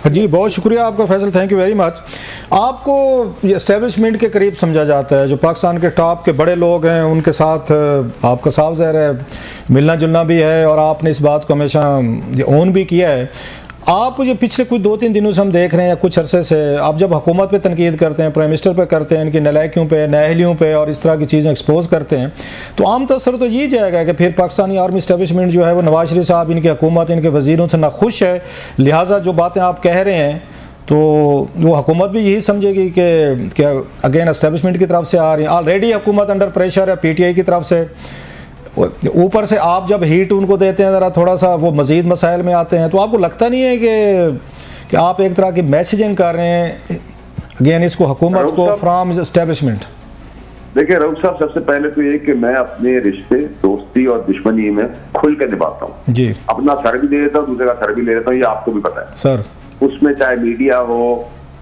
जी बहुत शुक्रिया आपका Faisal, thank you very much. आपको ये एस्टेब्लिशमेंट के करीब समझा जाता है, जो पाकिस्तान के टॉप के बड़े लोग हैं उनके साथ आपका साफ ज़ाहिर है मिलना जुलना भी है, और आपने इस बात को हमेशा ये ओन भी किया है। आप ये पिछले कुछ 2-3 दिनों से हम देख रहे हैं, कुछ अरसे से आप जब हुकूमत पे तनकीद करते हैं, प्राइम मिनिस्टर पे करते हैं, इनकी नलायकियों पे, नाअहलियों पे और इस तरह की चीज़ें एक्सपोज करते हैं, तो आम तौर तो ये जाएगा कि फिर पाकिस्तानी आर्मी इस्टेब्लिशमेंट जो है वो नवाज शरीफ साहब, इनकी हुकूमत, इनके वज़ीरों से नाखुश है, लिहाजा जो बातें आप कह रहे हैं तो वो हुकूमत भी यही समझेगी कि अगेन इस्टेब्लिशमेंट की तरफ से आ रही है। ऑलरेडी हुकूमत अंडर प्रेशर है PTI की तरफ से, ऊपर से आप जब हीट उनको देते हैं ज़रा थोड़ा सा वो मज़ीद मसाइल में आते हैं। तो आपको लगता नहीं है कि आप एक तरह की मैसेजिंग कर रहे हैं अगेन इसको हुकूमत को फ्रॉम एस्टेब्लिशमेंट? देखिए रऊफ साहब, सबसे पहले तो ये कि मैं अपने रिश्ते, दोस्ती और दुश्मनी में खुल के निभाता हूँ जी। अपना सर भी ले लेता हूँ, दूसरे का सर भी ले लेता हूँ, ये आपको भी पता है सर। उसमें चाहे मीडिया हो,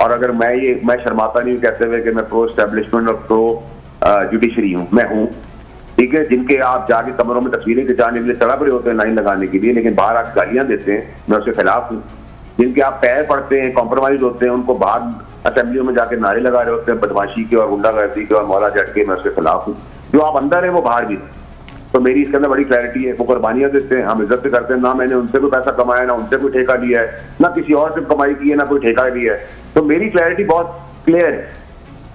और अगर मैं शर्माता नहीं कहते हुए कि मैं प्रो एस्टेब्लिशमेंट और प्रो जुडिशरी हूँ, मैं हूँ, ठीक है। जिनके आप जाके कमरों में तस्वीरें खिंचाने के लिए सड़ा पड़े होते हैं लाइन लगाने के लिए, लेकिन बाहर आप गालियां देते हैं, मैं उसके खिलाफ हूँ। जिनके आप पैर पड़ते हैं, कॉम्प्रोमाइज होते हैं, उनको बाहर असेंबलियों में जाके नारे लगा रहे होते हैं बदमाशी के और गुंडागर्दी के और मौला जट के, मैं उसके खिलाफ हूँ। जो आप अंदर है वो बाहर भी। तो मेरी इसके अंदर बड़ी क्लैरिटी है। वो कुर्बानियां देते हैं, हम इज्जत से करते हैं, ना मैंने उनसे कोई पैसा कमाया, ना उनसे कोई ठेका लिया है, ना किसी और से कमाई की है, ना कोई ठेका लिया है। तो मेरी क्लैरिटी बहुत क्लियर है,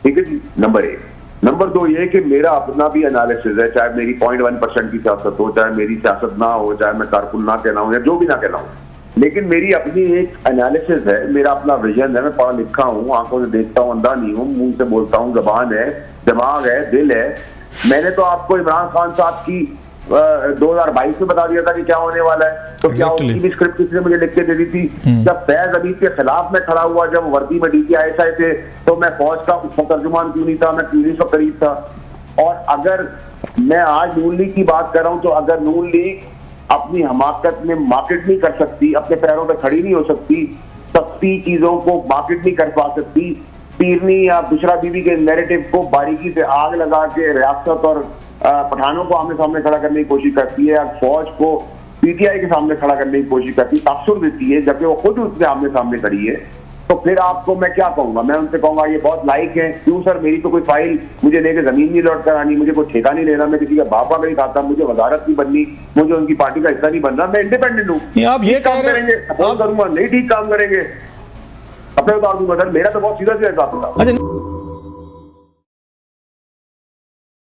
ठीक है जी। नंबर 1। नंबर 2 ये कि मेरा अपना भी एनालिसिस है, चाहे मेरी 0.1% की सियासत हो, चाहे मेरी सियासत ना हो, चाहे मैं कारकुन ना कहलाऊं या जो भी ना कहलाऊं, लेकिन मेरी अपनी एक एनालिसिस है, मेरा अपना विजन है। मैं पढ़ा लिखा हूँ, आंखों से देखता हूँ, अंधा नहीं हूँ, मुंह से बोलता हूँ, जबान है, दिमाग है, दिल है। मैंने तो आपको इमरान खान साहब की 2022 में बता दिया था कि क्या होने वाला है, तो क्या उसकी भी स्क्रिप्ट किसी ने मुझे लिख के दे दी थी। जब फैज अमीद के खिलाफ मैं खड़ा हुआ, जब वर्दी में DPI थे, तो मैं फौज का उसका तर्जुमान क्यों नहीं था, मैं पुलिस के करीब था। और अगर मैं आज नून लीग की बात कर रहा हूं, तो अगर नून लीग अपनी हमाकत में मार्केट नहीं कर सकती, अपने पैरों पर खड़ी नहीं हो सकती, सस्ती चीजों को मार्केट नहीं कर पा सकती, पीरनी या बुशरा बीबी के नैरेटिव को बारीकी से आग लगा के रियासत और पठानों को आमने सामने खड़ा करने की कोशिश करती है, फौज को PTI के सामने खड़ा करने की कोशिश करती है, तासुर देती है, जबकि वो खुद उसके आमने सामने खड़ी है, तो फिर आपको मैं क्या कहूंगा? मैं उनसे कहूंगा ये बहुत लाइक है। क्यों सर? मेरी तो कोई फाइल मुझे लेके जमीन नहीं लौट कर आनी, मुझे कोई ठेका नहीं लेना, मैं किसी का बापा नहीं खाता, मुझे वजारत नहीं बननी, मुझे उनकी पार्टी का हिस्सा नहीं बनना, मैं इंडिपेंडेंट हूँ। आप ये काम करेंगे, सपोर्ट करूंगा, नहीं ठीक काम करेंगे, अपने उतार दूंगा सर। मेरा तो बहुत सीधा हिसाब होता।